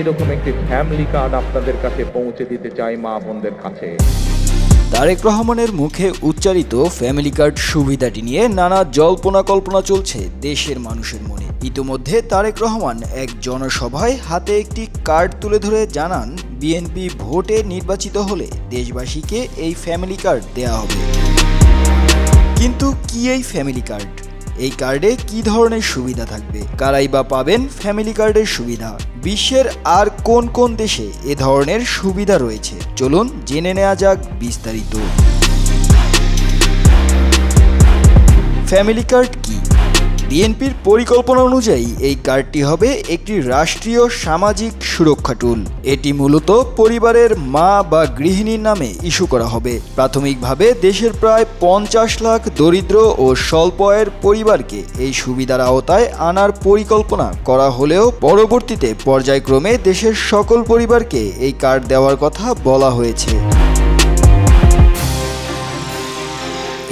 সেই রকম একটি ফ্যামিলি কার্ড আপনাদের কাছে পৌঁছে দিতে চাই মা বোনদের কাছে। তারেক রহমানের মুখে উচ্চারিত ফ্যামিলি কার্ড সুবিধাটি নিয়ে নানা জল্পনা কল্পনা চলছে দেশের মানুষের মনে। ইতিমধ্যে তারেক রহমান এক জনসভায় হাতে একটি কার্ড তুলে ধরে জানান, বিএনপি ভোটে নির্বাচিত হলে দেশবাসীকে এই ফ্যামিলি কার্ড দেয়া হবে। কিন্তু কি এই ফ্যামিলি কার্ড? এই কার্ডে কি ধরনের সুবিধা থাকবে? কারাই বা পাবেন ফ্যামিলি কার্ডের সুবিধা? বিশ্বের আর কোন কোন দেশে এ ধরনের সুবিধা রয়েছে? চলুন জেনে নেওয়া যাক বিস্তারিত। ফ্যামিলি কার্ড কি? বিএনপির পরিকল্পনা অনুযায়ী এই কার্ডটি হবে একটি রাষ্ট্রীয় সামাজিক সুরক্ষা টুল। এটি মূলত পরিবারের মা বা গৃহিণীর নামে ইস্যু করা হবে। প্রাথমিকভাবে দেশের প্রায় 50 লাখ দরিদ্র ও স্বল্প আয়ের পরিবারকে এই সুবিধার আওতায় আনার পরিকল্পনা করা হলেও পরবর্তীতে পর্যায়ক্রমে দেশের সকল পরিবারকে এই কার্ড দেওয়ার কথা বলা হয়েছে।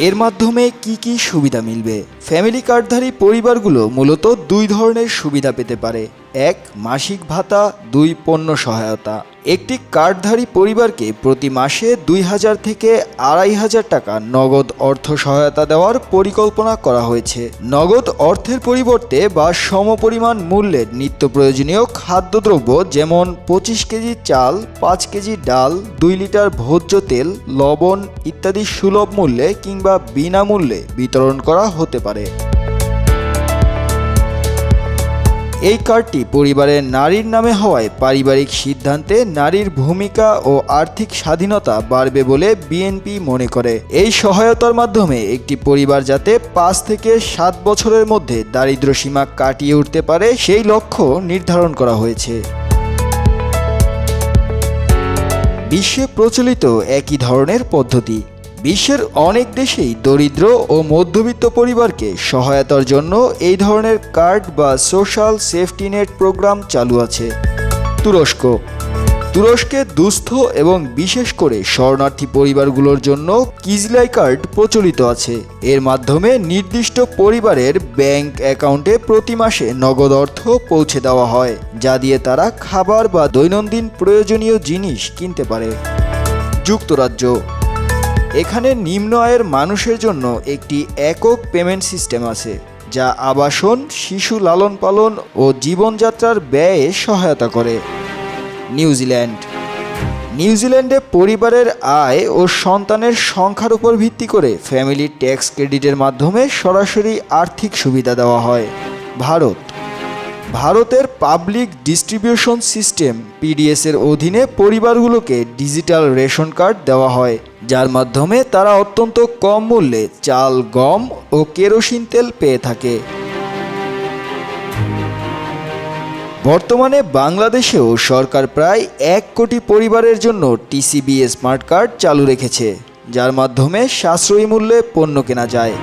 এর মাধ্যমে কি কি সুবিধা মিলবে? ফ্যামিলি কার্ডধারী পরিবারগুলো মূলত দুই ধরনের সুবিধা পেতে পারে। এক, মাসিক ভাতা। দুই, পণ্য সহায়তা। একটি কার্ডধারী পরিবারকে প্রতি মাসে 2000 থেকে 2500 টাকা নগদ অর্থ সহায়তা দেওয়ার পরিকল্পনা করা হয়েছে। নগদ অর্থের পরিবর্তে বা সমপরিমাণ মূল্যের নিত্য প্রয়োজনীয় খাদ্যদ্রব্য যেমন 25 কেজি চাল, 5 কেজি ডাল, 2 লিটার ভোজ্য তেল, লবণ ইত্যাদি সুলভ মূল্যে কিংবা বিনামূল্যে বিতরণ করা হতে পারে। এই কার্ডটি পরিবারের নারীর নামে হওয়ায় পারিবারিক সিদ্ধান্তে নারীর ভূমিকা ও আর্থিক স্বাধীনতা বাড়বে বলে বিএনপি মনে করে। এই সহায়তার মাধ্যমে একটি পরিবার যাতে 5 থেকে 7 বছরের মধ্যে দারিদ্র্য সীমা কাটিয়ে উঠতে পারে সেই লক্ষ্য নির্ধারণ করা হয়েছে। বিশ্বে প্রচলিত একই ধরনের পদ্ধতি। বিশ্বের অনেক দেশেই দরিদ্র ও মধ্যবিত্ত পরিবারকে সহায়তার জন্য এই ধরনের কার্ড বা সোশ্যাল সেফটি নেট প্রোগ্রাম চালু আছে। তুরস্কে দুস্থ এবং বিশেষ করে শরণার্থী পরিবারগুলোর জন্য কিজলাই কার্ড প্রচলিত আছে। এর মাধ্যমে নির্দিষ্ট পরিবারের ব্যাংক অ্যাকাউন্টে প্রতি মাসে নগদ অর্থ পৌঁছে দেওয়া হয়, যা দিয়ে তারা খাবার বা দৈনন্দিন প্রয়োজনীয় জিনিস কিনতে পারে। যুক্তরাজ্য, এখানে নিম্ন আয়ের মানুষের জন্য একটি একক পেমেন্ট সিস্টেম আছে, যা আবাসন, শিশু লালন পালন ও জীবনযাত্রার ব্যয়ে সহায়তা করে। নিউজিল্যান্ডে পরিবারের আয় ও সন্তানের সংখ্যার উপর ভিত্তি করে ফ্যামিলি ট্যাক্স ক্রেডিটের মাধ্যমে সরাসরি আর্থিক সুবিধা দেওয়া হয়। ভারতের পাবলিক ডিস্ট্রিবিউশন সিস্টেম পিডিএস এর অধীনে পরিবারগুলোকে ডিজিটাল রেশন কার্ড দেওয়া হয়, যার মাধ্যমে তারা অত্যন্ত কম মূল্যে চাল, গম ও কেরোসিন তেল পেয়ে থাকে। বর্তমানে বাংলাদেশেও সরকার প্রায় 1 কোটি পরিবারের জন্য টিসিবি স্মার্ট কার্ড চালু রেখেছে, যার মাধ্যমে সাশ্রয়ী মূল্যে পণ্য কেনা যায়।